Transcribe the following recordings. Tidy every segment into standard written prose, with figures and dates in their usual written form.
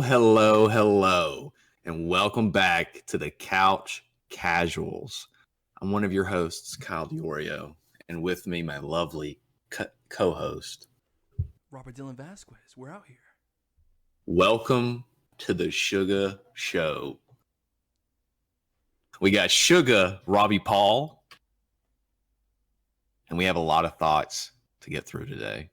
Hello, and welcome back to the Couch Casuals. I'm one of your hosts, Kyle Diorio, and with me, my lovely co-host, Robert Dylan Vasquez. We're out here. Welcome to the Suga Show. We got Suga, Robbie Paul, and we have a lot of thoughts to get through today.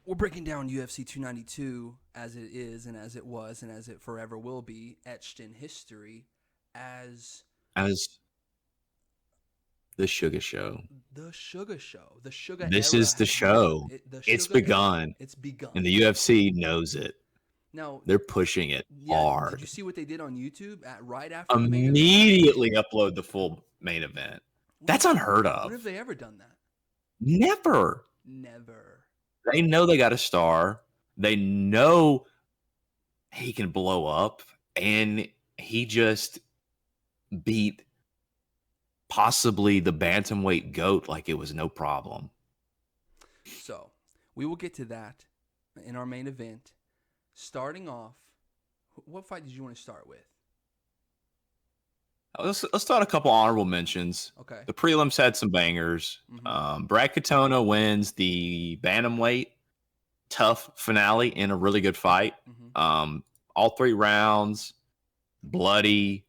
We're breaking down UFC 292 as it is and as it was and as it forever will be, etched in history as the Suga Show. The Suga Show. The Suga This era is the show. It's begun. It's begun. And the UFC knows it. Now they're pushing it hard. Did you see what they did on YouTube right after immediately upload the full main event? That's unheard of. When have they ever done that? Never. They know they got a star. They know he can blow up, and he just beat possibly the bantamweight GOAT like it was no problem. So we will get to that in our main event. Starting off, what fight did you want to start with? Let's start a couple honorable mentions. Okay. The prelims had some bangers. Mm-hmm. Brad Katona wins the bantamweight tough finale in a really good fight. Mm-hmm. All 3 rounds, bloody.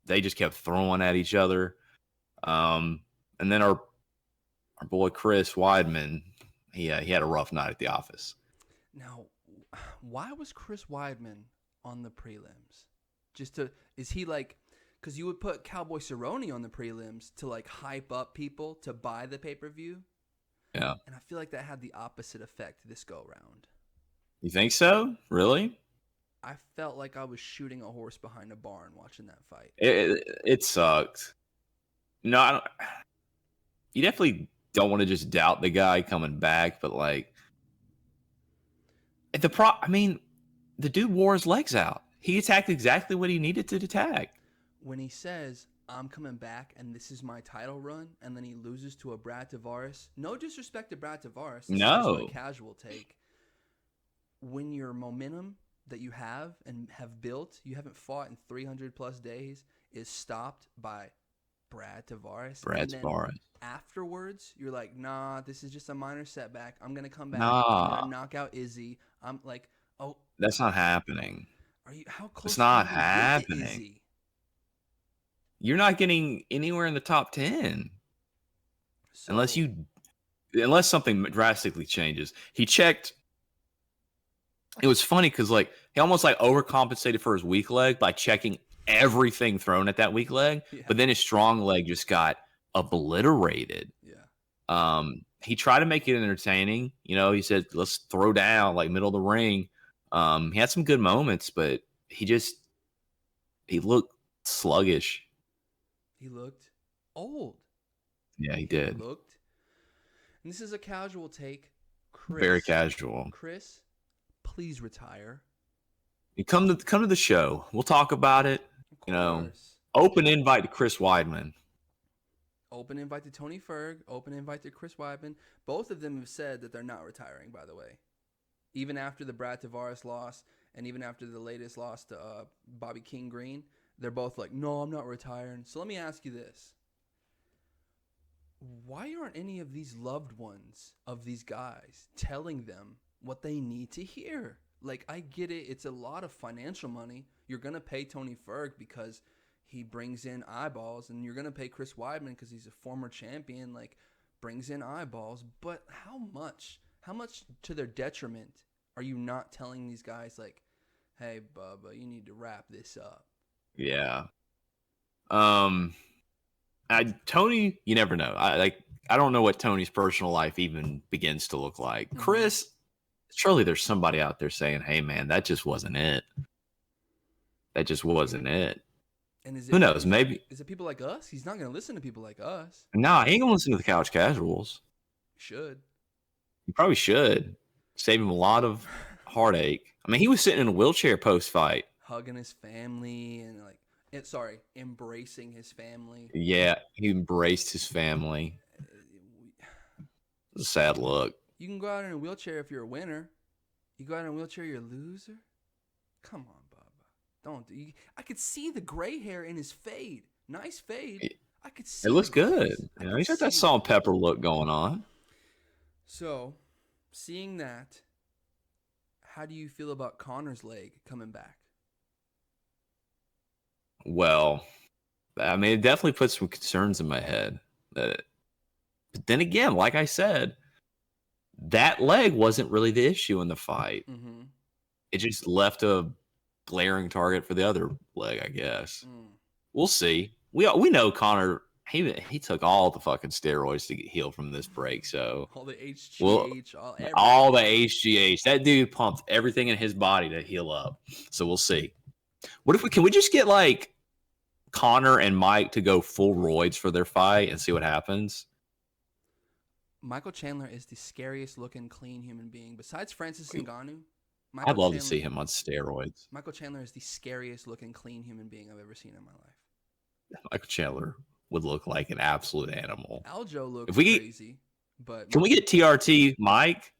They just kept throwing at each other. And then our boy Chris Weidman, he had a rough night at the office. Now, why was Chris Weidman on the prelims? Is he like, because you would put Cowboy Cerrone on the prelims to like hype up people to buy the pay-per-view. Yeah. And I feel like that had the opposite effect this go round. You think so? Really? I felt like I was shooting a horse behind a barn watching that fight. It sucked. No, I don't. You definitely don't want to just doubt the guy coming back, but like the dude wore his legs out. He attacked exactly what he needed to attack. When he says, "I'm coming back and this is my title run," and then he loses to a Brad Tavares. No disrespect to Brad Tavares. This is just a casual take. When your momentum that you have and have built, you haven't fought in 300 plus days, is stopped by Brad Tavares. Afterwards, you're like, nah, this is just a minor setback. I'm gonna come back. I'm gonna knock out Izzy. I'm like, oh, that's not happening. How close? It's not happening. You're not getting anywhere in the top 10 unless something drastically changes. He checked. It was funny because like he almost like overcompensated for his weak leg by checking everything thrown at that weak leg, but then his strong leg just got obliterated. Yeah. He tried to make it entertaining. You know, he said, "Let's throw down like middle of the ring." He had some good moments, but he looked sluggish. He looked old. Yeah, he did. And this is a casual take. Very casual. Chris, please retire. You come to the show. We'll talk about it. You know, open invite to Chris Weidman. Open invite to Tony Ferg. Open invite to Chris Weidman. Both of them have said that they're not retiring, by the way. Even after the Brad Tavares loss and even after the latest loss to Bobby King Green, they're both like, no, I'm not retiring. So let me ask you this. Why aren't any of these loved ones of these guys telling them what they need to hear? Like, I get it. It's a lot of financial money. You're going to pay Tony Ferg because he brings in eyeballs, and you're going to pay Chris Weidman because he's a former champion, like, brings in eyeballs. But how much to their detriment are you not telling these guys, like, hey, Bubba, you need to wrap this up? Yeah. Tony, you never know. I don't know what Tony's personal life even begins to look like. Mm-hmm. Chris, surely there's somebody out there saying, "Hey, man, that just wasn't it. That just wasn't it." And who knows? Maybe is it people like us? He's not going to listen to people like us. Nah, he ain't gonna listen to the Couch Casuals. Should. He probably should. Save him a lot of heartache. I mean, he was sitting in a wheelchair post-fight, hugging his family and embracing his family. Yeah, he embraced his family. It's a sad look. You can go out in a wheelchair if you're a winner. You go out in a wheelchair, you're a loser. Come on, Bubba. Don't. I could see the gray hair in his fade. Nice fade. I could see it looks good. He's got that salt and pepper look going on. So, seeing that, how do you feel about Conor's leg coming back? Well, I mean, it definitely puts some concerns in my head. But then again, like I said, that leg wasn't really the issue in the fight. Mm-hmm. It just left a glaring target for the other leg, I guess. We'll see. We know Conor. He took all the fucking steroids to get healed from this break. So all the HGH, all the HGH. That dude pumped everything in his body to heal up. So we'll see. What if can we just get like Conor and Mike to go full roids for their fight and see what happens? Michael Chandler is the scariest looking clean human being besides Francis Ngannou. I'd love to see him on steroids. Michael Chandler is the scariest looking clean human being I've ever seen in my life. Michael Chandler would look like an absolute animal. Aljo looks crazy, but can we get TRT Mike?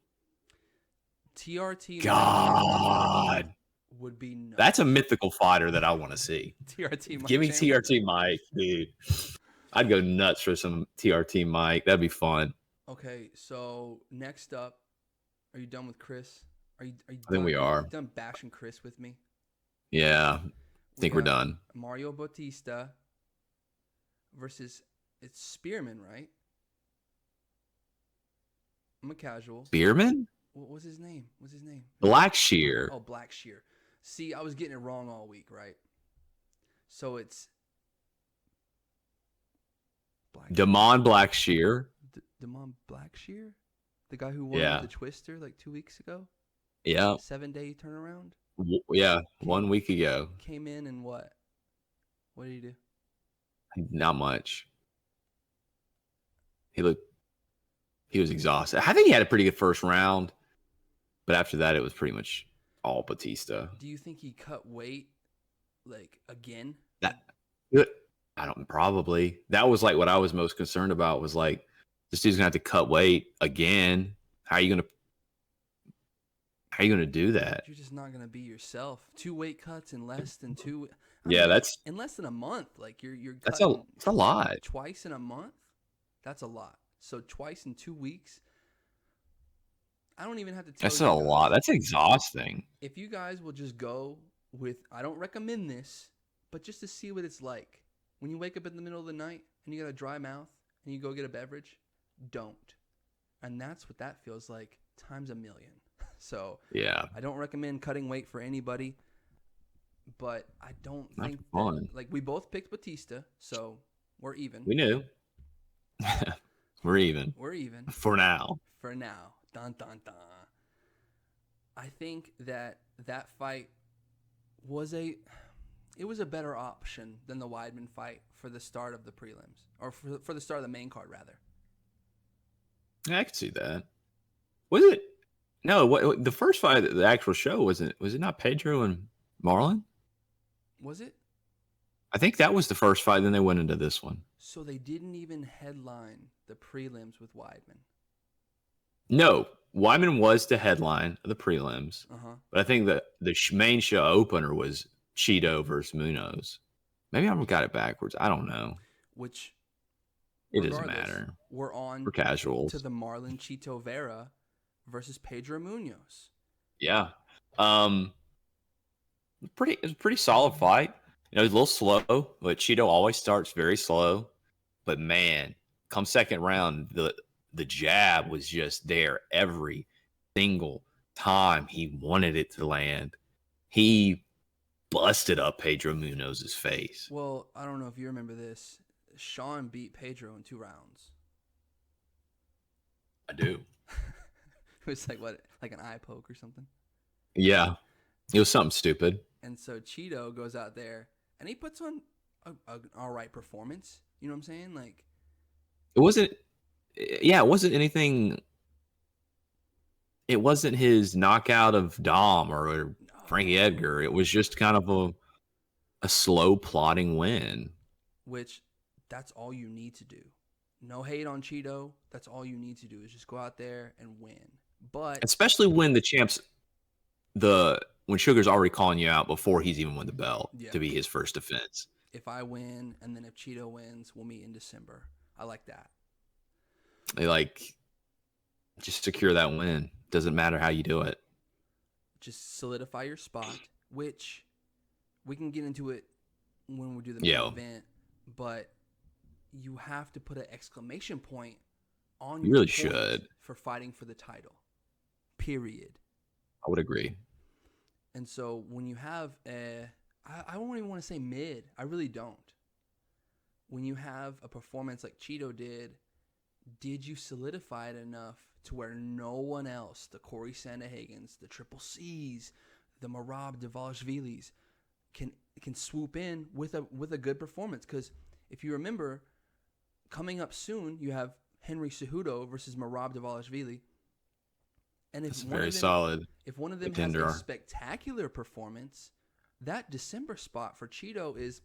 TRT God would be nuts. That's a mythical fighter that I want to see. TRT Mike. Give me TRT Mike, dude. I'd go nuts for some TRT Mike. That'd be fun. Okay, so next up, are you done with Chris? Are you I think we are. Done bashing Chris with me? Yeah, I think we're done. Mario Bautista versus it's Spearman, right? I'm a casual. Spearman? What was his name? Blackshear. Oh, Blackshear. See, I was getting it wrong all week, right? So it's Damon Blackshear. Damon Blackshear? The guy who won the Twister like 2 weeks ago? Yeah. 7-day turnaround? Yeah, 1 week ago. Came in and what? What did he do? Not much. He was exhausted. I think he had a pretty good first round, but after that, it was pretty much all Batista. Do you think he cut weight like again? Probably. That was like what I was most concerned about was like, this dude's gonna have to cut weight again. How are you gonna do that? You're just not gonna be yourself. 2 weight cuts in less than two. That's in less than a month. Like you're that's a lot. Twice in a month. That's a lot. So twice in 2 weeks. I don't even have to tell you. That's a lot. That's exhausting. If you guys will just go with, I don't recommend this, but just to see what it's like when you wake up in the middle of the night and you got a dry mouth and you go get a beverage. Don't. And that's what that feels like times a million. So yeah, I don't recommend cutting weight for anybody, but I don't think like we both picked Batista, so we're even. We knew. We're even. We're even. For now. For now. Dun dun dun. I think that fight was a better option than the Weidman fight for the start of the prelims, or for the start of the main card rather. Yeah, I could see that. Was it? No, the first fight, the actual show, was it not Pedro and Marlon? Was it? I think that was the first fight, then they went into this one. So they didn't even headline the prelims with Weidman? No, Weidman was the headline of the prelims. But I think the main show opener was Cheeto versus Munoz. Maybe I got it backwards. I don't know. Which... It doesn't matter. We're on casuals to the Marlon Chito Vera versus Pedro Munoz. Yeah. It was a pretty solid fight. It was a little slow, but Chito always starts very slow. But man, come second round, the jab was just there every single time he wanted it to land. He busted up Pedro Munoz's face. Well, I don't know if you remember this. Sean beat Pedro in 2 rounds. I do. It was like an eye poke or something? Yeah. It was something stupid. And so Cheeto goes out there and he puts on an all right performance. You know what I'm saying? Like, it wasn't anything. It wasn't his knockout of Dom or Frankie Edgar. It was just kind of a slow plodding win. Which, that's all you need to do. No hate on Cheeto. That's all you need to do is just go out there and win. But especially when the champ's when Sugar's already calling you out before he's even won the belt to be his first defense. If I win, and then if Cheeto wins, we'll meet in December. I like that. Just secure that win. Doesn't matter how you do it. Just solidify your spot, which we can get into it when we do the main event. But you have to put an exclamation point on your really should for fighting for the title. Period. I would agree. And so when you have I don't even want to say mid. I really don't. When you have a performance like Cheeto did you solidify it enough to where no one else, the Corey Sandahagens, the Triple C's, the Merab Dvalishvilis, can swoop in with a good performance? Because if you remember, coming up soon, you have Henry Cejudo versus Merab Dvalishvili. And if solid. If one of them has a spectacular performance, that December spot for Cheeto is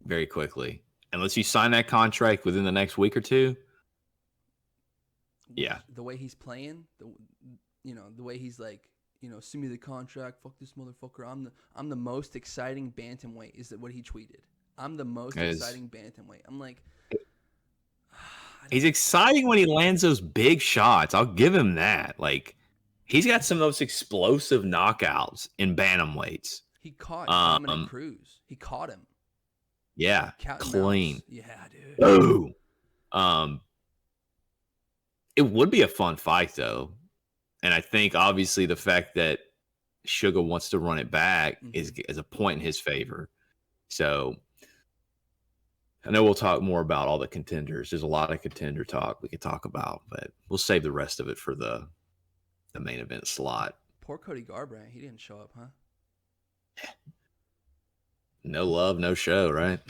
very quickly. Unless you sign that contract within the next week or two. Yeah. The way he's playing, the way he's like, send me the contract, fuck this motherfucker. I'm the most exciting bantamweight, is that what he tweeted. I'm the most exciting bantamweight. I'm like, he's exciting when he lands those big shots. I'll give him that. Like, he's got some of those explosive knockouts in bantamweights. He caught Dominic Cruz. He caught him. Yeah, clean. Yeah, dude. Ooh. It would be a fun fight, though. And I think, obviously, the fact that Suga wants to run it back is a point in his favor. So, I know we'll talk more about all the contenders. There's a lot of contender talk we could talk about, but we'll save the rest of it for the main event slot. Poor Cody Garbrandt. He didn't show up, huh? No love, no show, right?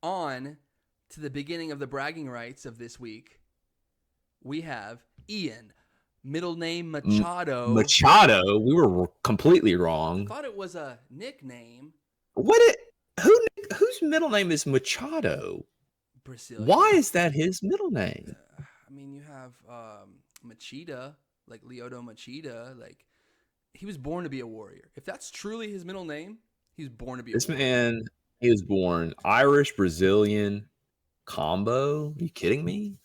On to the beginning of the bragging rights of this week, we have Ian, middle name Machado. Machado? We were completely wrong. I thought it was a nickname. Whose middle name is Machado? Brazilian. Why is that his middle name? You have Machida, like Lyoto Machida, like he was born to be a warrior. If that's truly his middle name, he's born to be a warrior. This man, he was born Irish, Brazilian combo. Are you kidding me?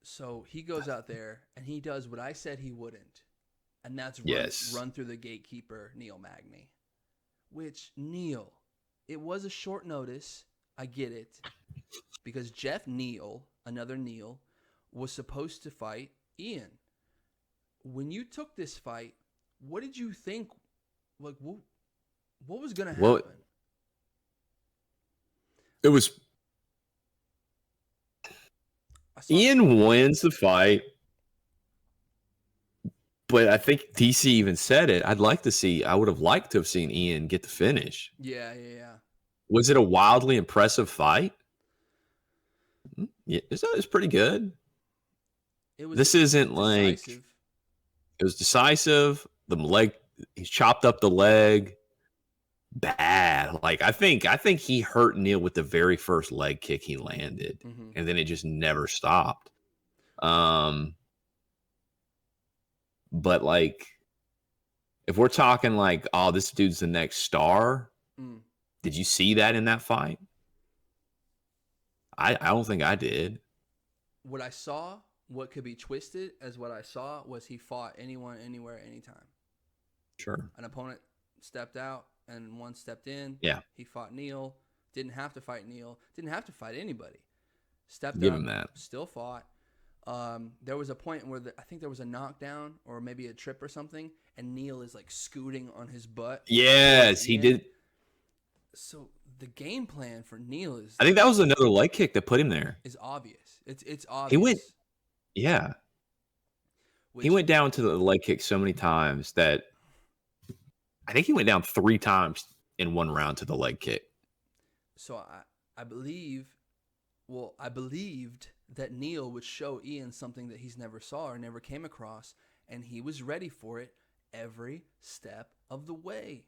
So he goes out there and he does what I said he wouldn't. And that's run through the gatekeeper, Neil Magny. Which, Neil, it was a short notice. I get it. Because Jeff Neal, another Neil, was supposed to fight Ian. When you took this fight, what did you think? Like, what was going to happen? Well, it was... Ian wins the fight. But I think DC even said it. I would have liked to have seen Ian get the finish. Yeah. Was it a wildly impressive fight? Yeah, it's pretty good. This isn't decisive. Like... It was decisive. The leg, he chopped up the leg. Bad. Like, I think he hurt Neil with the very first leg kick he landed. And then it just never stopped. But, like, if we're talking like, oh, this dude's the next star, did you see that in that fight? I don't think I did. What I saw, what could be twisted as what I saw, was he fought anyone, anywhere, anytime. Sure. An opponent stepped out and one stepped in. Yeah. He fought Neil. Didn't have to fight Neil. Didn't have to fight anybody. Stepped Give up. Him that. Still fought. There was a point where I think there was a knockdown or maybe a trip or something, and Neil is like scooting on his butt. Yes, he did. So the game plan for Neil is... I think that was another leg kick that put him there. Is obvious. It's obvious. He went... Yeah. He went down to the leg kick so many times that I think he went down 3 times in one round to the leg kick. So I believed that Neil would show Ian something that he's never saw or never came across, and he was ready for it every step of the way.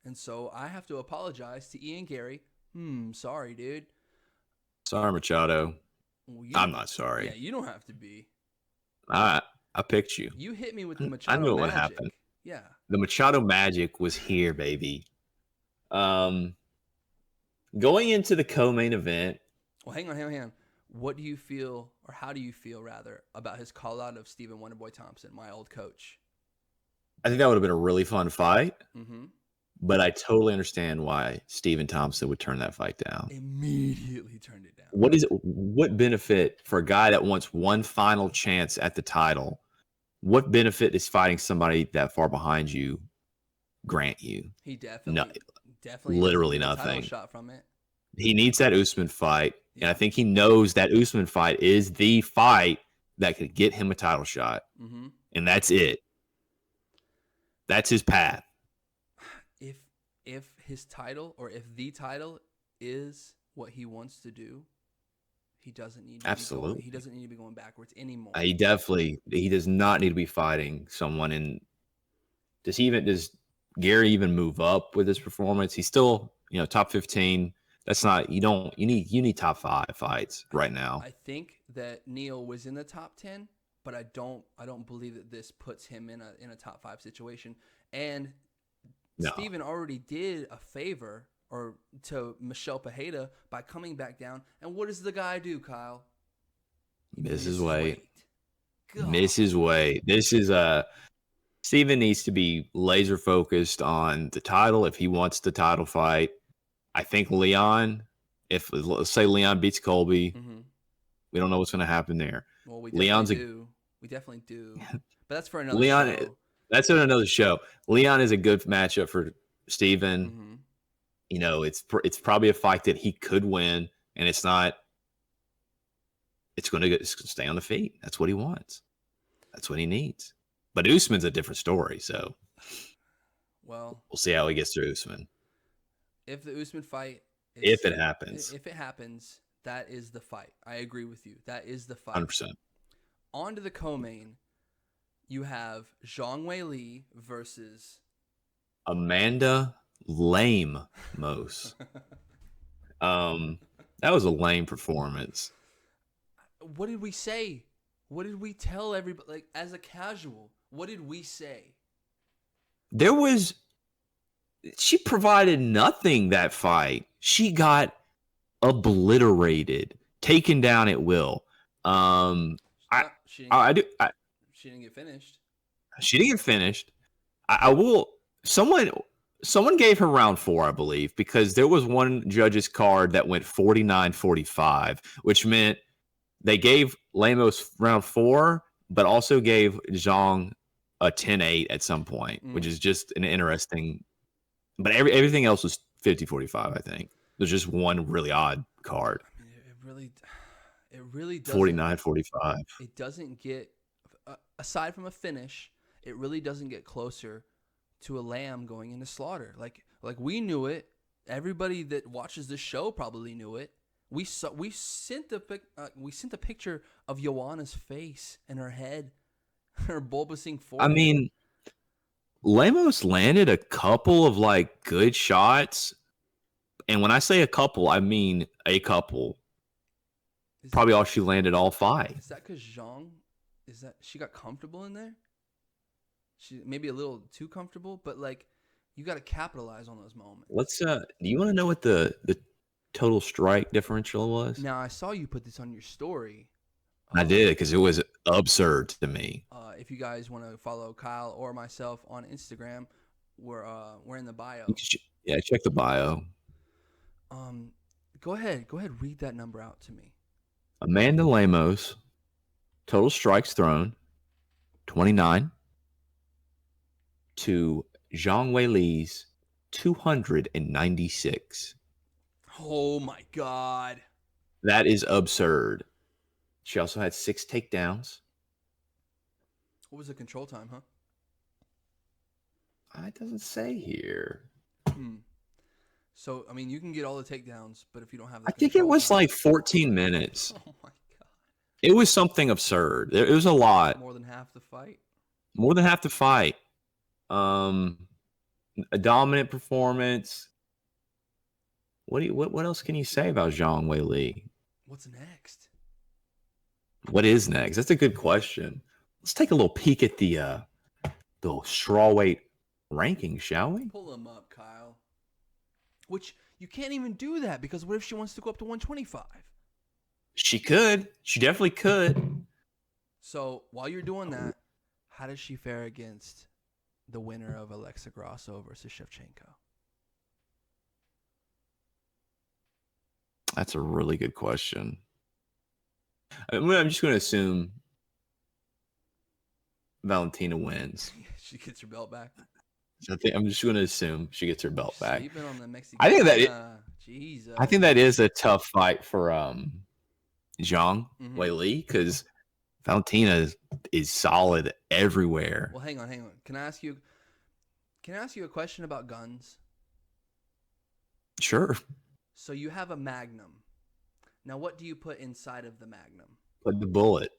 And so I have to apologize to Ian Gary. Sorry, dude. Sorry, Machado. Well, I'm not sorry. Yeah, you don't have to be. I picked you. You hit me with the I Machado knew what would Magic. happen. Yeah. The Machado Magic was here, baby. Going into the co-main event. Well, hang on. What do you feel, or how do you feel, rather, about his call-out of Stephen Wonderboy Thompson, my old coach? I think that would have been a really fun fight. Mm-hmm. But I totally understand why Stephen Thompson would turn that fight down. Immediately turned it down. What benefit for a guy that wants one final chance at the title? What benefit is fighting somebody that far behind you grant you? He definitely literally doesn't get a nothing. title shot from it. He needs that Usman fight, and I think he knows that Usman fight is the fight that could get him a title shot, and that's it. That's his path. If his title, or if the title is what he wants to do, he doesn't need to he doesn't need to be going backwards anymore. He does not need to be fighting someone in. Does Gary even move up with his performance? He's still, top 15. That's not, you need top 5 fights right now. I think that Neal was in the top 10, but I don't believe that this puts him in a top 5 situation. And Steven already did a favor to Michelle Pajeda by coming back down. And what does the guy do, Kyle? Misses weight. Misses weight. This is Steven needs to be laser focused on the title if he wants the title fight. I think Leon, let's say Leon beats Colby, we don't know what's going to happen there. Well, we definitely do. But that's for another show. That's another show. Leon is a good matchup for Steven. It's probably a fight that he could win, and it's not. It's going to stay on the feet. That's what he wants. That's what he needs. But Usman's a different story. So, we'll see how he gets through Usman. If the Usman fight, if it happens, that is the fight. I agree with you. That is the fight. 100%. On to the co-main. You have Zhang Weili versus Amanda Lemos. That was a lame performance. What did we say? What did we tell everybody? Like, as a casual, what did we say? She provided nothing that fight. She got obliterated, taken down at will. She didn't get finished. She didn't get finished. I will. Someone gave her round 4, I believe, because there was one judge's card that went 49-45, which meant they gave Lemos round 4, but also gave Zhang a 10-8 at some point, which is just an interesting. But everything else was 50-45. I think there's just one really odd card. I mean, it really doesn't. 49-45. It doesn't get, aside from a finish, it really doesn't get closer to a lamb going into slaughter. Like we knew it. Everybody that watches this show probably knew it. We sent a picture of Joanna's face and her head, her bulbous forehead. I mean, Lemos landed a couple of good shots, and when I say a couple, I mean a couple. Probably all she landed, all 5. Is that because Zhang? Is that she got comfortable in there? She maybe a little too comfortable, but you got to capitalize on those moments. Let's. Do you want to know what the total strike differential was? Now I saw you put this on your story. I did, because it was absurd to me. If you guys want to follow Kyle or myself on Instagram, we're in the bio. Check the bio. Go ahead, read that number out to me. Amanda Lemos, total strikes thrown, 29, to Zhang Weili's 296. Oh my God. That is absurd. She also had 6 takedowns. What was the control time, huh? It doesn't say here. So, I mean, you can get all the takedowns, but if you don't have I think it was 14 minutes. Oh my God. It was something absurd. It was a lot. More than half the fight. A dominant performance. What else can you say about Zhang Weili? What's next? What is next? That's a good question. let's take a little peek at the strawweight rankings, shall we? Pull them up, Kyle. Which you can't even do that because what if she wants to go up to 125? She could. She definitely could. So while you're doing that, how does she fare against the winner of Alexa Grasso versus Shevchenko? That's a really good question. I'm just going to assume Valentina wins. She gets her belt back. I'm just going to assume she gets her belt back. Sleeping on the Mexican. Jesus. I think that is a tough fight for Zhang Weili because Valentina is solid everywhere. Well, hang on. Can I ask you a question about guns? Sure. So you have a Magnum. Now, what do you put inside of the Magnum? Put the bullet.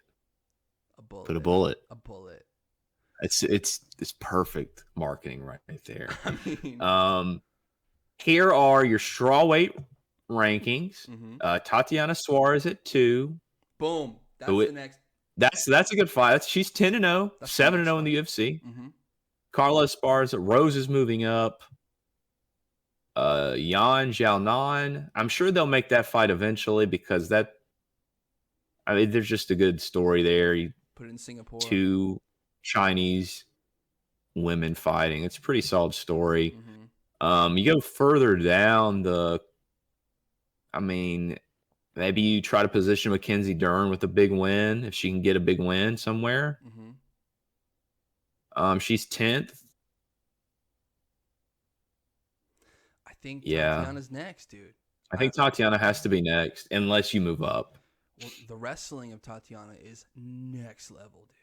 A bullet. Put a bullet. A bullet. It's perfect marketing right there. I mean, here are your strawweight rankings. Tatiana Suarez at 2. Boom. The next. That's a good fight. She's 10-0, 7-0 in the UFC. Carlos Esparza, Rose is moving up. Yan Xiaonan. I'm sure they'll make that fight eventually because there's just a good story there. You put it in Singapore. 2 Chinese women fighting. It's a pretty solid story. You go further down maybe you try to position Mackenzie Dern with a big win if she can get a big win somewhere. She's 10th. I think Tatiana's next, dude. I think Tatiana has to be next unless you move up. Well, the wrestling of Tatiana is next level, dude.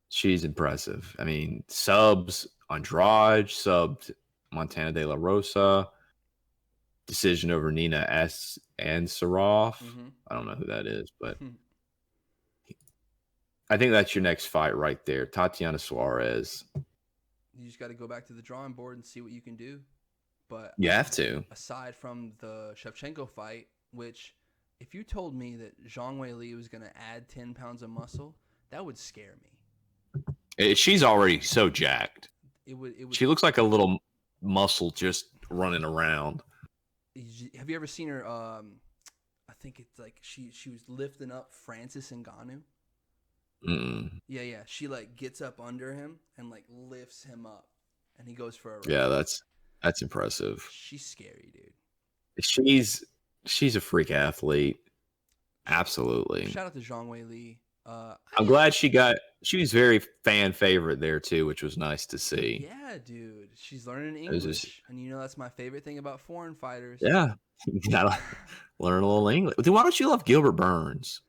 She's impressive. I mean, subs Andrade, subbed Montana De La Rosa, decision over Nina Ansaroff. I don't know who that is, but I think that's your next fight right there. Tatiana Suarez. You just got to go back to the drawing board and see what you can do. But you have to. Aside from the Shevchenko fight, which if you told me that Zhang Weili was going to add 10 pounds of muscle, that would scare me. She's already so jacked. It would. She looks like a little muscle just running around. Have you ever seen her? I think it's like she was lifting up Francis Ngannou. Yeah. She like gets up under him and like lifts him up, and he goes for a run. Yeah, that's impressive. She's scary, dude. She's a freak athlete. Absolutely. Shout out to Zhang Weili. I'm glad she was very fan favorite there too, which was nice to see. Yeah, dude. She's learning English. And that's my favorite thing about foreign fighters. Yeah. You gotta learn a little English. Dude, why don't you love Gilbert Burns?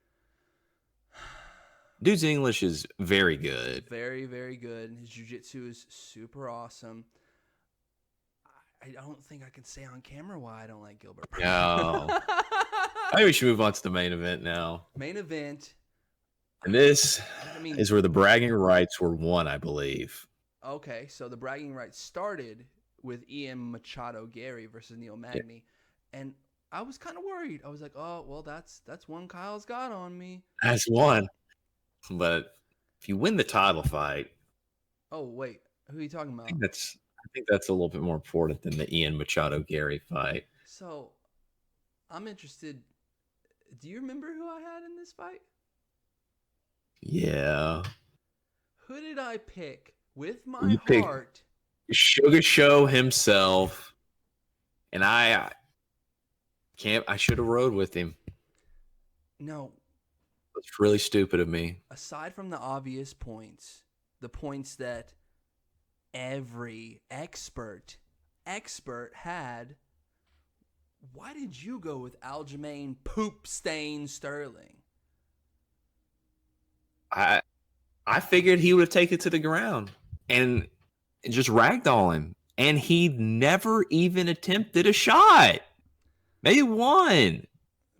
Dude's English is very good. Very, very good. And his jiu-jitsu is super awesome. I don't think I can say on camera why I don't like Gilbert Burns. No. I think we should move on to the main event now. Main event. And this is where the bragging rights were won, I believe. Okay, so the bragging rights started with Ian Machado Gary versus Neil Magny. Yeah. And I was kind of worried. I was like, oh, well, that's one Kyle's got on me. That's one. But if you win the title fight. Oh, wait. Who are you talking about? I think that's a little bit more important than the Ian Machado Gary fight. So I'm interested. Do you remember who I had in this fight? Yeah. Who did I pick with my heart? Suga Show himself. And I should have rode with him. No. It's really stupid of me. Aside from the obvious points, the points that every expert had, why did you go with Aljamain Poop Stain Sterling? I figured he would have taken it to the ground and just ragdoll him. And he never even attempted a shot. Maybe one.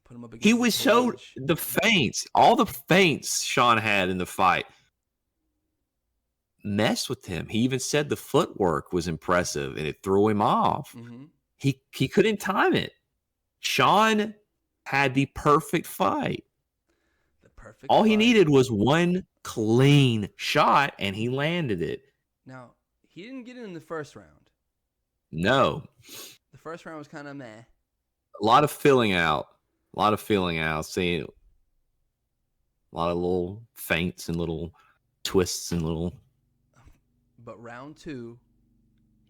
Put him up against he was all the feints Sean had in the fight messed with him. He even said the footwork was impressive and it threw him off. Mm-hmm. He couldn't time it. Sean had the perfect fight. Perfect. All he fight. needed was one clean shot, and he landed it. Now, he didn't get it in the first round. No. The first round was kind of meh. A lot of filling out. Seeing a lot of little feints and little twists and little. But round 2,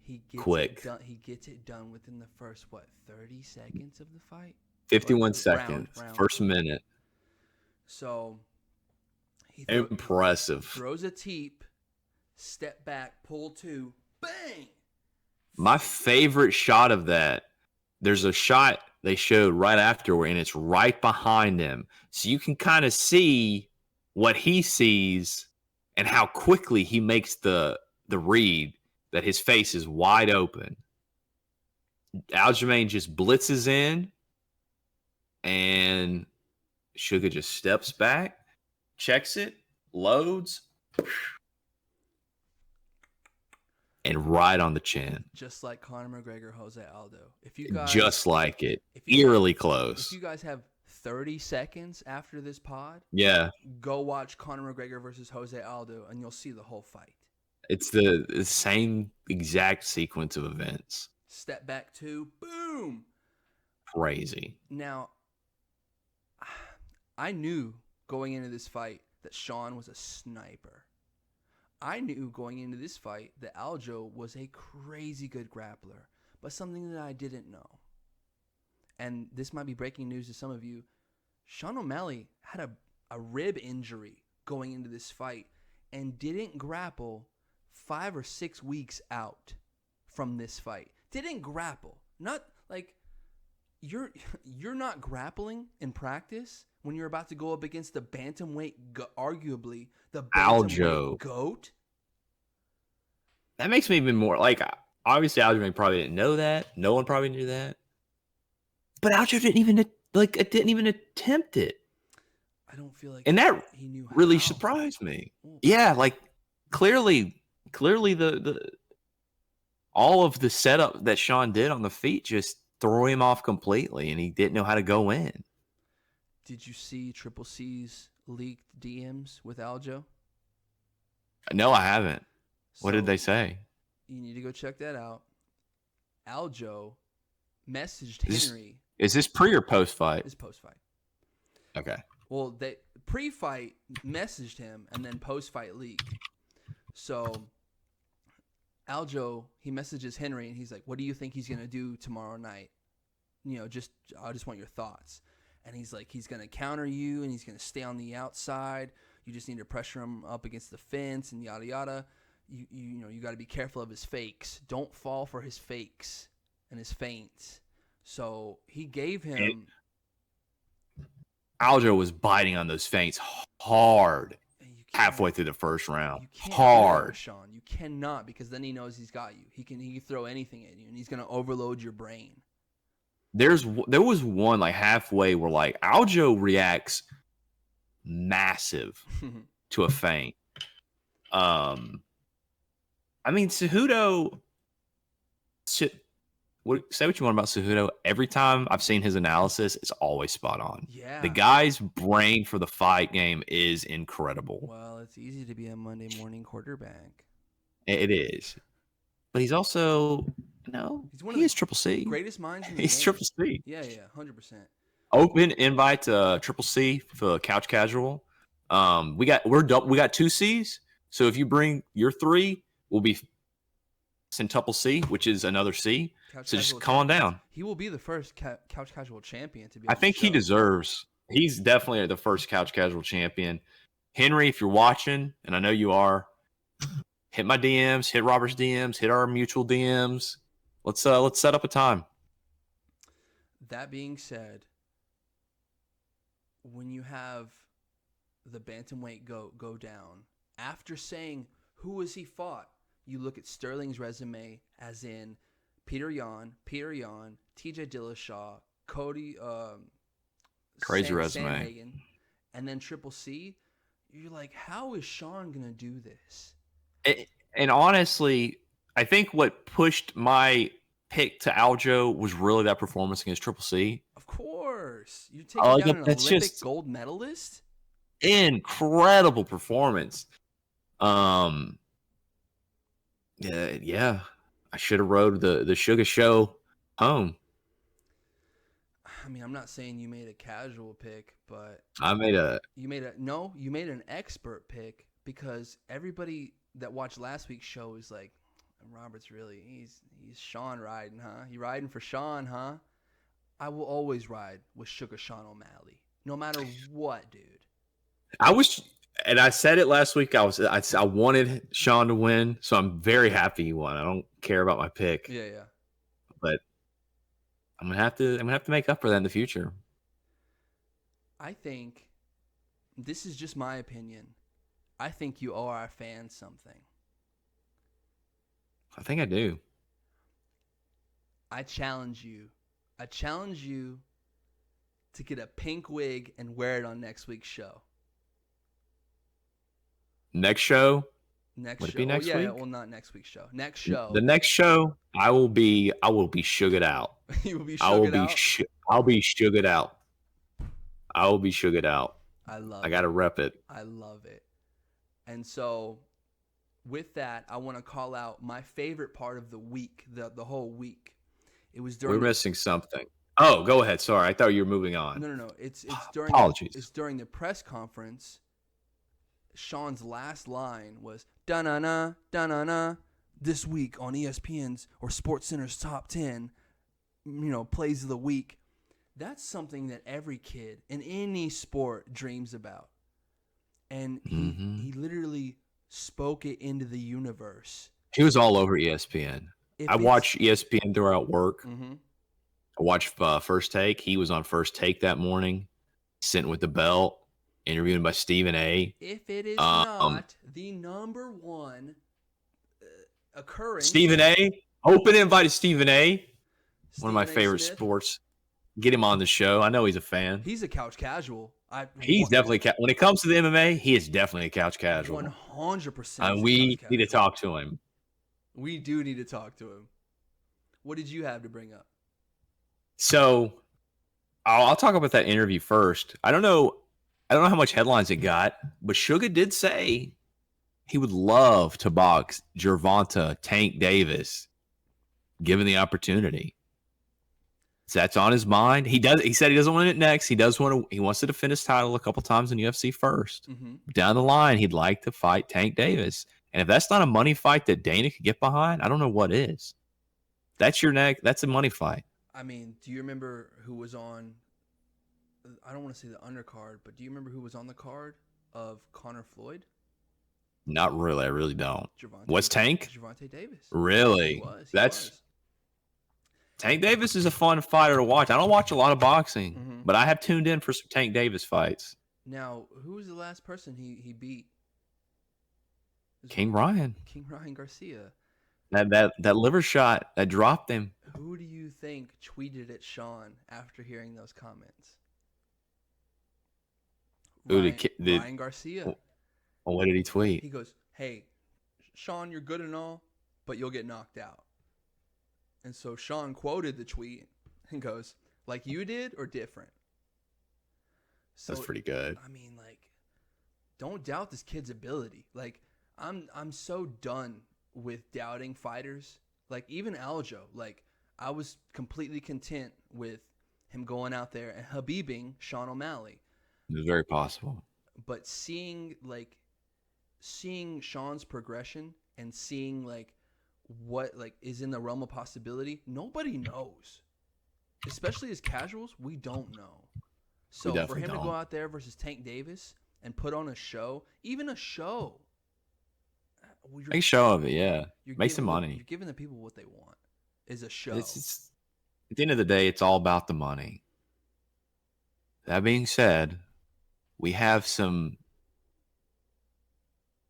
he gets quick. It done. He gets it done within the first 30 seconds of the fight. 51 seconds, first minute. So he impressive. Throws a teep, step back, pull 2, bang. My favorite shot of that. There's a shot they showed right afterward, and it's right behind him, so you can kind of see what he sees and how quickly he makes the read that his face is wide open. Aljamain just blitzes in, and Suga just steps back, checks it, loads, and right on the chin. Just like Conor McGregor, Jose Aldo. If you guys, just like it. Eerily close. If you guys have 30 seconds after this pod, yeah, go watch Conor McGregor versus Jose Aldo, and you'll see the whole fight. It's the same exact sequence of events. Step back 2, boom. Crazy. Now, I knew going into this fight that Sean was a sniper. I knew going into this fight that Aljo was a crazy good grappler, but something that I didn't know. And this might be breaking news to some of you. Sean O'Malley had a rib injury going into this fight and didn't grapple 5 or 6 weeks out from this fight. Didn't grapple. Not like you're not grappling in practice when you're about to go up against the bantamweight, arguably the bantamweight GOAT. That makes me even more like, obviously Aljamain probably didn't know that. No one probably knew that. But Aljo didn't even attempt it. I don't feel like and that he knew really how. surprised me. Yeah, like clearly the all of the setup that Sean did on the feet just threw him off completely, and he didn't know how to go in. Did you see Triple C's leaked DMs with Aljo? No, I haven't. What did they say? You need to go check that out. Aljo messaged Henry. Is this pre or post fight? It's post fight. Okay. Well, they pre-fight messaged him, and then post-fight leaked. So Aljo, he messages Henry, and he's like, "What do you think he's gonna do tomorrow night? I just want your thoughts." And he's like, "He's gonna counter you, and he's gonna stay on the outside. You just need to pressure him up against the fence, and yada yada. You got to be careful of his fakes. Don't fall for his fakes and his feints." So he gave him. Aljo was biting on those feints hard halfway through the first round. You can't hard. do that, Sean. You cannot, because then he knows he's got you. He can throw anything at you, and he's gonna overload your brain. There was one like halfway where like Aljo reacts massive to a feint. I mean, Cejudo. Say what you want about Cejudo. Every time I've seen his analysis, it's always spot on. Yeah. The guy's brain for the fight game is incredible. Well, it's easy to be a Monday morning quarterback. It is. But he's also, he is Triple C. Greatest minds in the He's game. Triple C. Yeah, 100%. Open invite to Triple C for Couch Casual. We got 2 C's. So if you bring your 3, we'll be Centuple C, which is another C. So just come on down. He will be the first Couch Casual champion to be. I think he deserves. He's definitely the first Couch Casual champion. Henry, if you're watching, and I know you are, hit my DMs, hit Robert's DMs, hit our mutual DMs. Let's set up a time. That being said, when you have the bantamweight go down, after saying who has he fought, you look at Sterling's resume, as in Peter Yan, TJ Dillashaw, Cody, crazy resume, Sandhagen, and then Triple C. You're like, how is Sean gonna do this? And honestly, I think what pushed my pick to Aljo was really that performance against Triple C. Of course, you take down an Olympic gold medalist. incredible performance. Yeah. I should have rode the Suga Show home. I mean, I'm not saying you made a casual pick, but you made an expert pick, because everybody that watched last week's show is like, Robert's really he's Sean riding, huh? You riding for Sean, huh? I will always ride with Sugar Sean O'Malley, no matter what, dude. And I said it last week. I wanted Sean to win, so I'm very happy he won. I don't care about my pick. Yeah. But I'm gonna have to make up for that in the future. I think, this is just my opinion, I think you owe our fans something. I think I do. I challenge you to get a pink wig and wear it on next week's show. Next show? Would it be next week? Yeah, well, not next week's show. Next show. The next show, I will be sugared out. You will be sugared out? I'll be sugared out. I will be sugared out. I got to rep it. I love it. And so, with that, I want to call out my favorite part of the week, the whole week. It was during. We're missing something. Oh, go ahead. Sorry, I thought you were moving on. No. It's during. Apologies. It's during the press conference. Sean's last line was "Da-na-na, da-na-na." This week on ESPN's or SportsCenter's top 10, plays of the week. That's something that every kid in any sport dreams about, and he literally spoke it into the universe. He was all over ESPN. I watched ESPN throughout work. Mm-hmm. I watched First Take. He was on First Take that morning, sitting with the belt, interviewed by Stephen A. If it is not the number one occurrence. Stephen A. Open invite to Stephen A. One of my favorite sports. Get him on the show. I know he's a fan. He's a couch casual. He's definitely when it comes to the MMA, he is definitely a couch casual. 100%. We need to talk to him. We do need to talk to him. What did you have to bring up? So, I'll talk about that interview first. I don't know how much headlines it got, but Suga did say he would love to box Gervonta Tank Davis, given the opportunity. So that's on his mind. He said he doesn't want it next. He wants to defend his title a couple times in UFC first. Mm-hmm. Down the line, he'd like to fight Tank Davis. And if that's not a money fight that Dana could get behind, I don't know what is. That's a money fight. I mean, do you remember who was on, I don't want to say the undercard, but do you remember who was on the card of Conor Floyd? Not really. I really don't. What's Tank? Gervonta Davis. Really? He was. Tank Davis is a fun fighter to watch. I don't watch a lot of boxing, but I have tuned in for some Tank Davis fights. Now, who was the last person he beat? King Ryan Garcia. That liver shot that dropped him. Who do you think tweeted at Sean after hearing those comments? Ryan Garcia. Well, what did he tweet? He goes, "Hey, Sean, you're good and all, but you'll get knocked out." And so Sean quoted the tweet and goes, "Like you did or different?" So, that's pretty good. I mean, don't doubt this kid's ability. I'm so done with doubting fighters. Even Aljo, I was completely content with him going out there and Habibing Sean O'Malley. It was very possible. But seeing Sean's progression and seeing what is in the realm of possibility, nobody knows. Especially as casuals, we don't know. So for him to go out there versus Tank Davis and put on a show, even a show. Make a show of it, yeah. Make some money. You're giving the people what they want. Is a show. It's at the end of the day, it's all about the money. That being said, we have some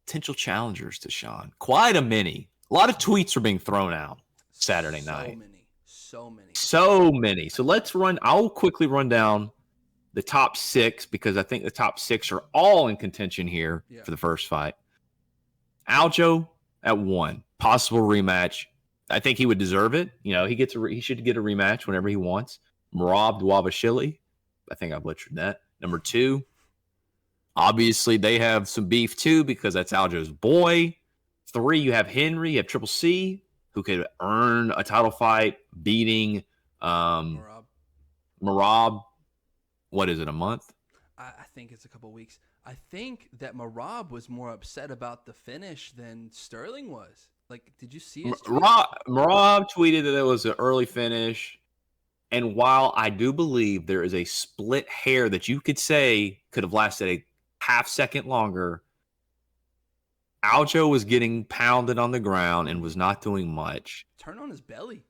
potential challengers to Sean. Quite a many. A lot of tweets are being thrown out Saturday night. So many. So I'll quickly run down the top 6 because I think the top 6 are all in contention here for the first fight. Aljo at 1. Possible rematch. I think he would deserve it. He should get a rematch whenever he wants. Merab Dvalishvili. I think I butchered that. Number 2. Obviously, they have some beef too because that's Aljo's boy. 3, you have Henry, you have Triple C, who could earn a title fight beating Marab. What is it, a month? I think it's a couple weeks. I think that Marab was more upset about the finish than Sterling was. Like, did you see his tweet? Marab tweeted that it was an early finish. And while I do believe there is a split hair that you could say could have lasted a half second longer, Aljo was getting pounded on the ground and was not doing much. Turn on his belly.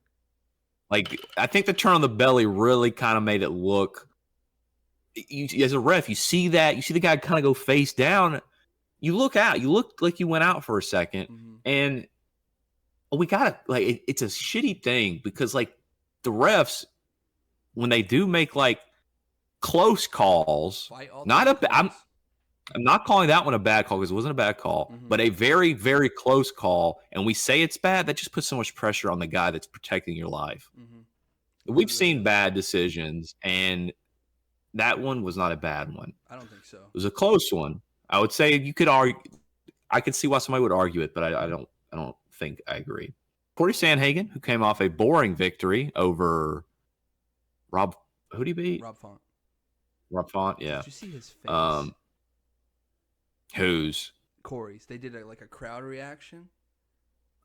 Like, I think the turn on the belly really kind of made it look. As a ref, you see that. You see the guy kind of go face down. You look out. You look like you went out for a second. Mm-hmm. And we got to, like, it's a shitty thing because, like, the refs, when they do make, like, close calls, I'm not calling that one a bad call because it wasn't a bad call, but a very, very close call, and we say it's bad, that just puts so much pressure on the guy that's protecting your life. We've seen bad decisions, and that one was not a bad one. I don't think so. It was a close one. I would say you could argue. I could see why somebody would argue it, but I don't think I agree. Corey Sandhagen, who came off a boring victory over Rob. Who did he beat? Rob Font. Rob Font, yeah. Did you see his face? Whose? Corey's. They did a crowd reaction.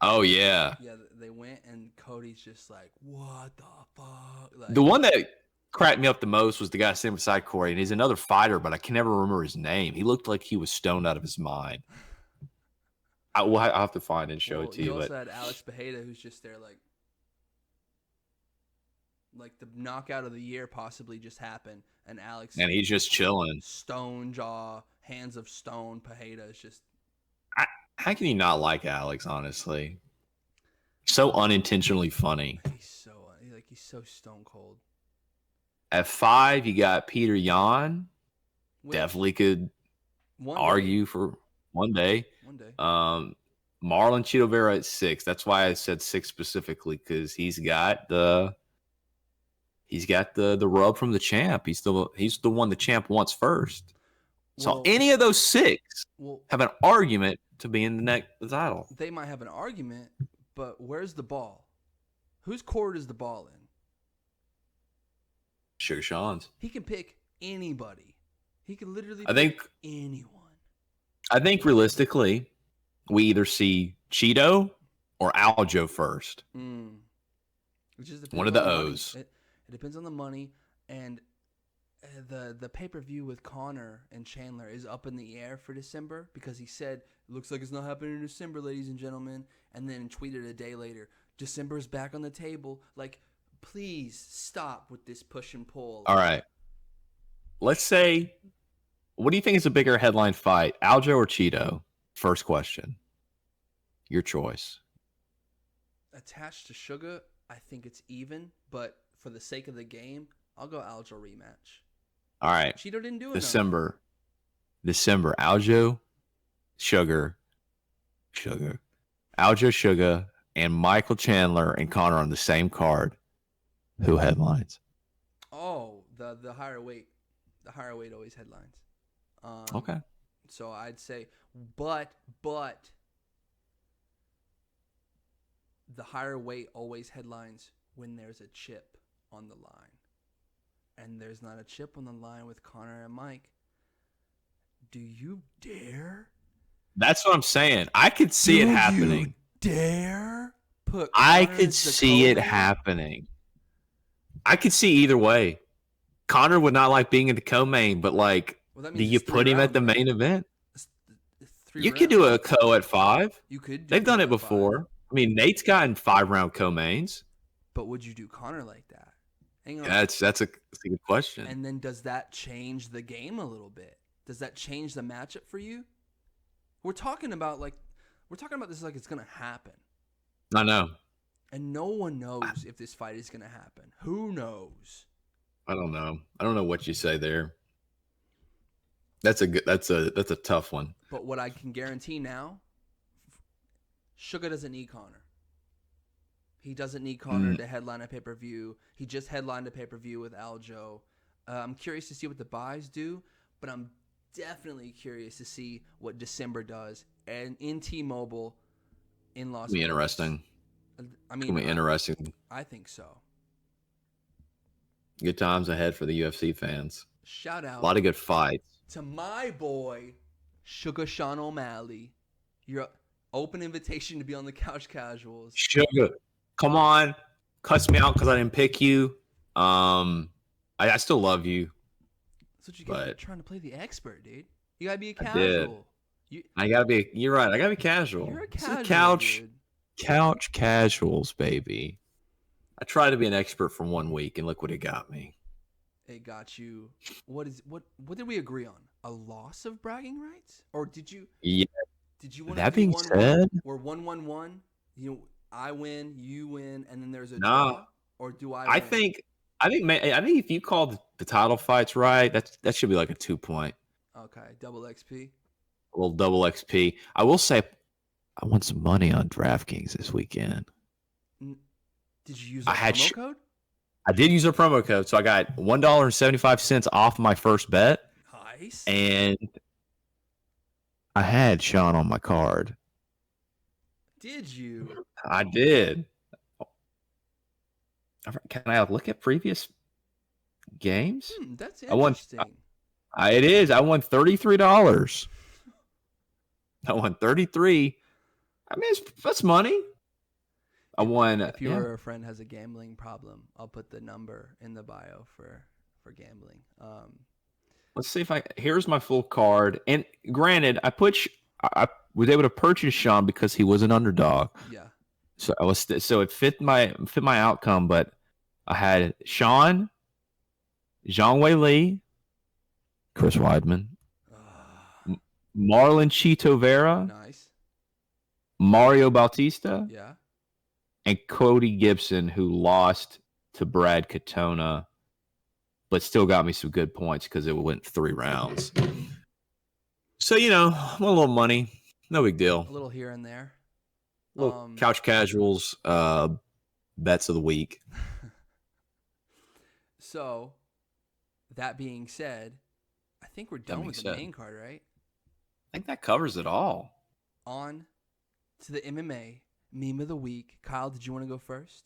Oh, yeah. Yeah, they went, and Cody's just like, what the fuck? Like, the one that cracked me up the most was the guy sitting beside Corey, and he's another fighter, but I can never remember his name. He looked like he was stoned out of his mind. I'll have to find it and show it to you. You also had Alex Bejeda, who's just there like the knockout of the year possibly just happened, and he's just chilling. Stone jaw, hands of stone. Bejeda is just. How can you not like Alex? Honestly, so unintentionally funny. He's so stone cold. At 5, you got Peter Yan. Definitely could argue for one day. Marlon Chito Vera at 6. That's why I said 6 specifically, because he's got the rub from the champ. He's the one the champ wants first. So any of those 6 have an argument to be in the title. They might have an argument, but where's the ball? Whose court is the ball in? Sugar Sean's. He can pick anybody. He can literally pick anyone. I think realistically, we either see Cheeto or Aljo first. One of the O's. It depends on the money, and the pay-per-view with Conor and Chandler is up in the air for December because he said, it looks like it's not happening in December, ladies and gentlemen, and then tweeted a day later, December is back on the table. Like, please stop with this push and pull. All right. Let's say, what do you think is a bigger headline fight, Aljo or Cheeto? First question. Your choice. Attached to Suga, I think it's even, but for the sake of the game, I'll go Aljo rematch. All right. Cheeto didn't do it. December. Aljo, Sugar. Aljo, Sugar, and Michael Chandler and Conor on the same card. Who headlines? Oh, the higher weight. The higher weight always headlines. Okay. So I'd say, but the higher weight always headlines when there's a chip on the line. And there's not a chip on the line with Conor and Mike. Do you dare? That's what I'm saying. I could see it happening. Dare put Conor I could see it happening. I could see either way. Conor would not like being in the co-main, but do you put him at the main event? You could do a co at 5. You could. They've done it before. I mean, Nate's gotten 5-round co-mains. But would you do Conor like that? Hang on. That's a good question. And then does that change the game a little bit? Does that change the matchup for you? We're talking about this like it's gonna happen. I know. And no one knows if this fight is gonna happen. Who knows? I don't know. I don't know what you say there. That's a tough one. But what I can guarantee now, Suga doesn't need Conor. He doesn't need Conor to headline a pay-per-view. He just headlined a pay-per-view with Aljo. I'm curious to see what the buys do, but I'm definitely curious to see what December does and in T-Mobile in Las It's gonna be Vegas. interesting. I It's mean, gonna be interesting. I think so. Good times ahead for the UFC fans. Shout A out lot of good fights. to my boy, Suga Sean O'Malley. Your open invitation to be on the Couch Casuals. Sugar, come on, cuss me out because I didn't pick you. I still love you. That's what you get for trying to play the expert, dude. You gotta be a casual. I gotta be. You're right. I gotta be casual. You're a casual, dude. Couch casuals, baby. I tried to be an expert for 1 week, and look what it got me. It got you. What did we agree on? A loss of bragging rights, or did you? Yeah. Did you want that to being said, or 1-1-1? You know, I win, you win, and then there's a nah, draw, or do I? I win? I think if you called the title fights right, that should be like a 2 point. Okay, double XP. A little double XP. I will say, I won some money on DraftKings this weekend. Did you use a promo code? I did use a promo code, so I got $1.75 off my first bet. Nice. And I had Sean on my card. Did you? I did. Can I look at previous games? That's interesting. It is. I won $33. I won 33. I mean, that's money. I won. If your friend has a gambling problem, I'll put the number in the bio for gambling. Let's see if here's my full card. And granted, I was able to purchase Sean because he was an underdog. Yeah. So it fit my outcome, but I had Sean, Zhang Wei Li, Chris Weidman, Marlon Chito Vera, nice, Mario Bautista, yeah, and Cody Gibson, who lost to Brad Katona, but still got me some good points because it went 3 rounds. So, a little money. No big deal. A little here and there. Little couch casuals, bets of the week. So, that being said, I think we're done with the main card, right? I think that covers it all. On to the MMA meme of the week. Kyle, did you want to go first?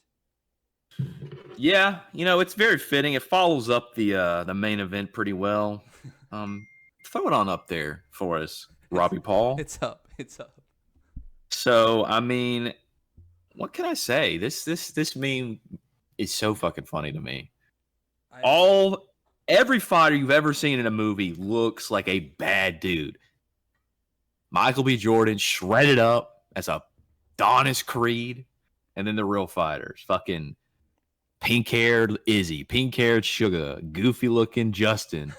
Yeah, it's very fitting. It follows up the main event pretty well. Throw it on up there for us, Robbie Paul. It's up. So, I mean, what can I say? This meme is so fucking funny to me. Every fighter you've ever seen in a movie looks like a bad dude. Michael B. Jordan shredded up as a Adonis Creed, and then the real fighters, fucking pink-haired Izzy, pink-haired Suga, goofy-looking Justin,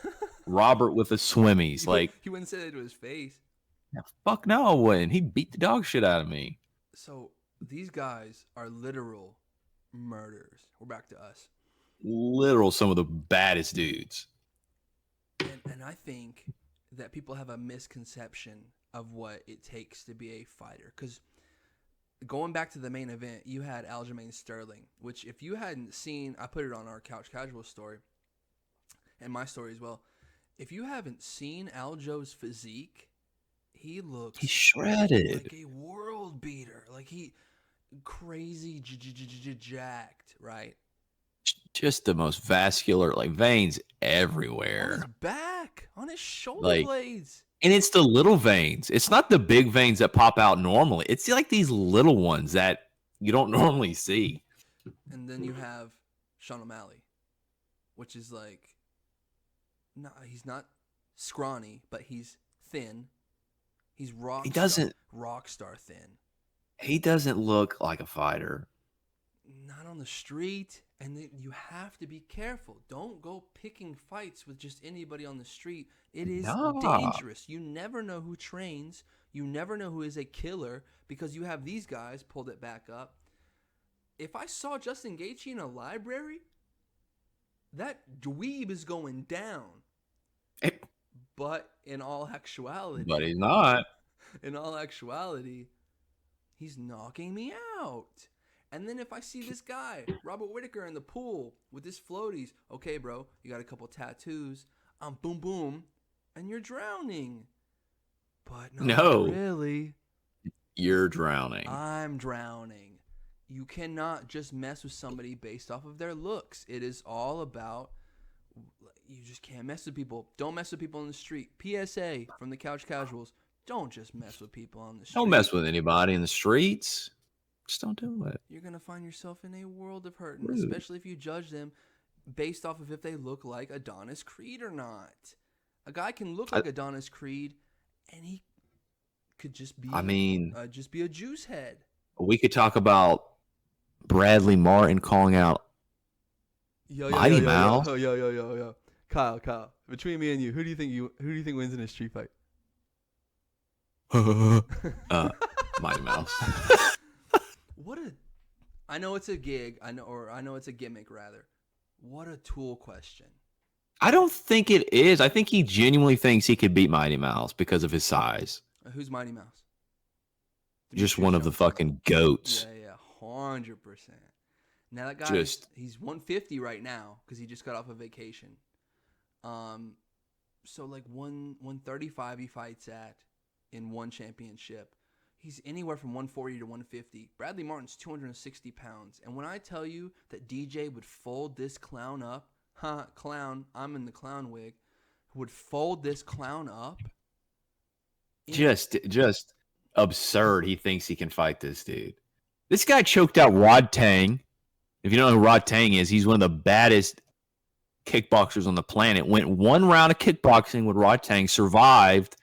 Robert with the swimmies. Like, you wouldn't say that to his face. Fuck no, I wouldn't. He beat the dog shit out of me. So these guys are literal murderers. We're back to us. Literal, some of the baddest dudes. And I think that people have a misconception of what it takes to be a fighter. Because going back to the main event, you had Aljamain Sterling, which if you hadn't seen, I put it on our Couch Casual story and my story as well. If you haven't seen Aljo's physique, he's shredded. Like a world beater. Like he crazy jacked, right? Just the most vascular, like veins everywhere. On his back, on his shoulder blades. And it's the little veins. It's not the big veins that pop out normally. It's like these little ones that you don't normally see. And then you have Sean O'Malley, which is like, no, he's not scrawny, but he's thin. He's rock star thin. He doesn't look like a fighter. Not on the street. And then you have to be careful. Don't go picking fights with just anybody on the street. It is dangerous. You never know who trains. You never know who is a killer because you have these guys pulled it back up. If I saw Justin Gaethje in a library, that dweeb is going down. But in all actuality... But he's not. In all actuality, he's knocking me out. And then if I see this guy, Robert Whittaker, in the pool with his floaties, okay, bro, you got a couple tattoos. Boom, boom. and you're drowning. But no, really. You're drowning. I'm drowning. You cannot just mess with somebody based off of their looks. It is all about, you just can't mess with people. Don't mess with people on the street. PSA from the Couch Casuals. Don't just mess with people on the street. Don't mess with anybody in the streets. Just don't do it. You're going to find yourself in a world of hurt, Rude. especially if you judge them based off of if they look like Adonis Creed or not. A guy can look like Adonis Creed, and he could just be, just be a juice head. We could talk about Bradley Martin calling out Mighty Mouse. Yo. Kyle. Between me and you, who do you think wins in a street fight? Mighty Mouse. I know it's a gig. I know it's a gimmick rather. What a tool question. I don't think it is. I think he genuinely thinks he could beat Mighty Mouse because of his size. Who's Mighty Mouse? Just one of the fucking goats. Yeah, 100%. Now that guy, he's 150 right now because he just got off a vacation. So like 135 he fights at in one championship. He's anywhere from 140 to 150. Bradley Martin's 260 pounds. And when I tell you that DJ would fold this clown up, clown, I'm in the clown wig, would fold this clown up. Just absurd. He thinks he can fight this dude. This guy choked out Rod Tang. If you don't know who Rod Tang is, he's one of the baddest kickboxers on the planet. Went one round of kickboxing with Rod Tang, survived,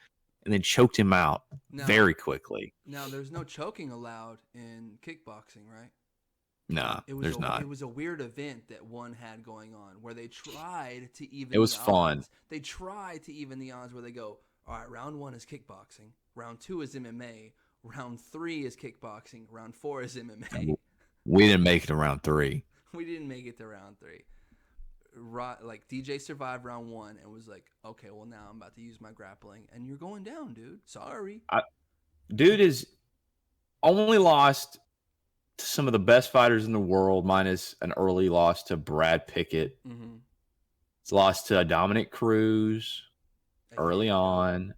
and then choked him out very quickly. Now, there's no choking allowed in kickboxing, right? Nah, there's not. It was a weird event that one had going on where they tried to even. It was fun. Odds. They tried to even the odds where they go, all right, round 1 is kickboxing, round 2 is MMA, round 3 is kickboxing, round 4 is MMA. We didn't make it to round 3. We didn't make it to round 3. Like DJ survived round 1 and was like, okay, well now I'm about to use my grappling, and you're going down, dude. Sorry. Dude is only lost to some of the best fighters in the world, minus an early loss to Brad Pickett. Mm-hmm. It's lost to Dominic Cruz early on.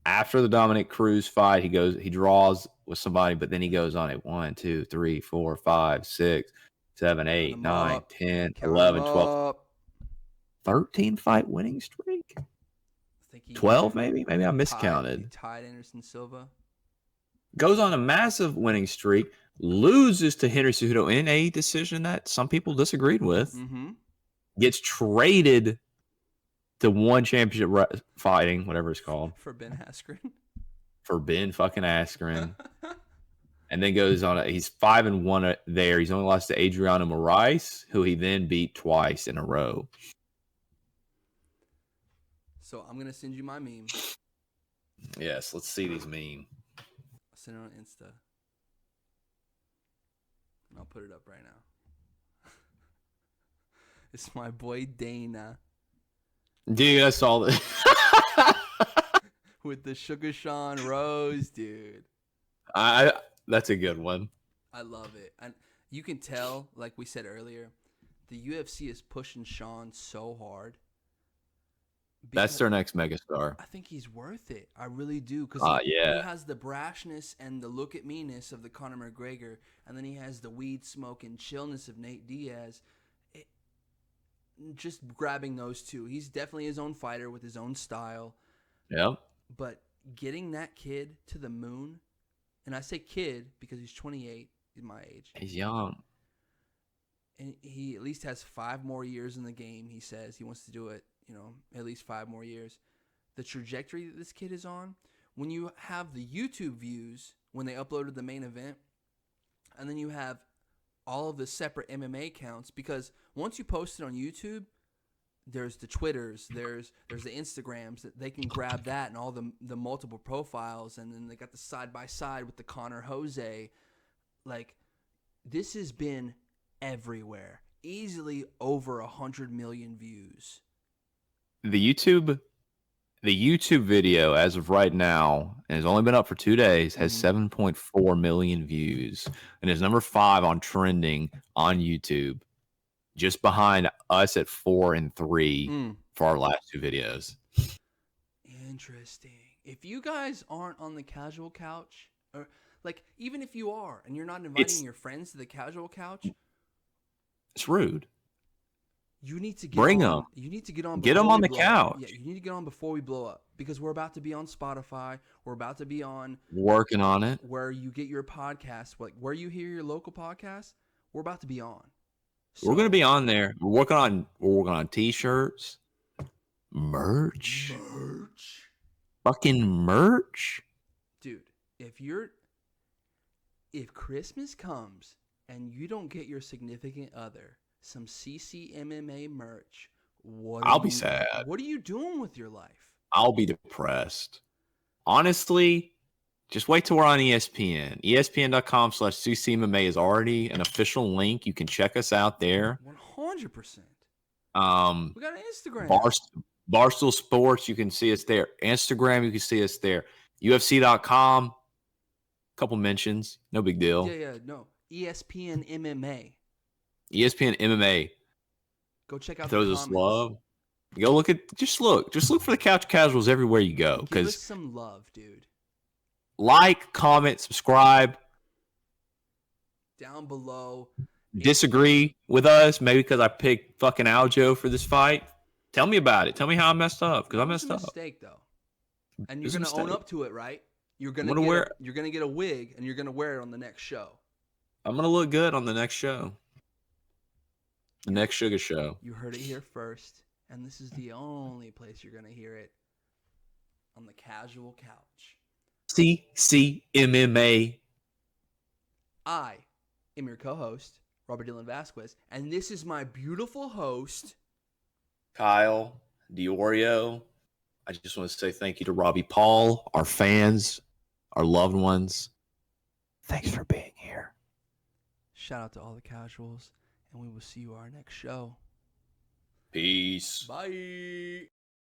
After the Dominic Cruz fight, he draws with somebody, but then he goes on it 1, 2, 3, 4, 5, 6, 7, 8, 9, 10, 11, 12, 13 fight winning streak. 12 maybe I miscounted. He tied Anderson Silva. Goes on a massive winning streak, loses to Henry Cejudo in a decision that some people disagreed with. Mm-hmm. Gets traded to one championship fighting, whatever it's called. For Ben Askren. For Ben fucking Askren. And then goes on. He's 5-1 there. He's only lost to Adriano Moraes, who he then beat twice in a row. So I'm gonna send you my meme. Yes, let's see these memes. I'll send it on Insta, and I'll put it up right now. It's my boy Dana. Dude, I saw this. With the Sugar Sean Rose, dude. That's a good one. I love it. And you can tell, like we said earlier, the UFC is pushing Sean so hard. That's their next megastar. I think he's worth it. I really do. Because he has the brashness and the look at me-ness of the Conor McGregor, and then he has the weed smoke and chillness of Nate Diaz. Just grabbing those two. He's definitely his own fighter with his own style. Yeah. But getting that kid to the moon, and I say kid because he's 28, he's my age. He's young. And he at least has 5 more years in the game, he says. He wants to do it, at least 5 more years. The trajectory that this kid is on, when you have the YouTube views when they uploaded the main event, and then you have all of the separate MMA accounts, because once you post it on YouTube, there's the Twitters, there's the Instagrams, that they can grab that and all the multiple profiles, and then they got the side by side with the Connor Jose. Like, this has been everywhere, easily over 100 million views. The YouTube video, as of right now, and has only been up for 2 days, has 7.4 million views, and is number 5 on trending on YouTube, just behind us at 4 and 3 for our last 2 videos. Interesting. If you guys aren't on the casual couch, or like even if you are and you're not inviting your friends to the casual couch, it's rude. You need to bring them. You need to get on. Get them on the couch. Yeah, you need to get on before we blow up because we're about to be on Spotify. We're about to be on working on it. Where you get your podcast, like where you hear your local podcast. We're about to be on. So, we're gonna be on there. We're working on t-shirts, merch, fucking merch, dude. If Christmas comes and you don't get your significant other some CCMMA merch, I'll be sad. What are you doing with your life? I'll be depressed. Honestly, just wait till we're on ESPN. ESPN.com/CCMMA is already an official link. You can check us out there. 100%. We got an Instagram. Barstool Sports, you can see us there. Instagram, you can see us there. UFC.com, couple mentions, no big deal. No. ESPN MMA. ESPN MMA. Go check out throws us love. Go look just look for the couch casuals everywhere you go. Give us some love, dude. Like, comment, subscribe. Down below. Disagree with us, maybe because I picked fucking Aljo for this fight. Tell me about it. Tell me how I messed up, because I messed up. It's a mistake, though. And you're gonna own up to it, right? You're gonna get a wig, and you're gonna wear it on the next show. I'm gonna look good on the next show. The next Suga Show. You heard it here first, and this is the only place you're gonna hear it. On the casual couch. CCMMA. I am your co-host, Robert Dylan Vasquez, and this is my beautiful host, Kyle Diorio. I just want to say thank you to Robbie Paul, our fans, our loved ones. Thanks for being here. Shout out to all the casuals, and we will see you our next show. Peace. Bye.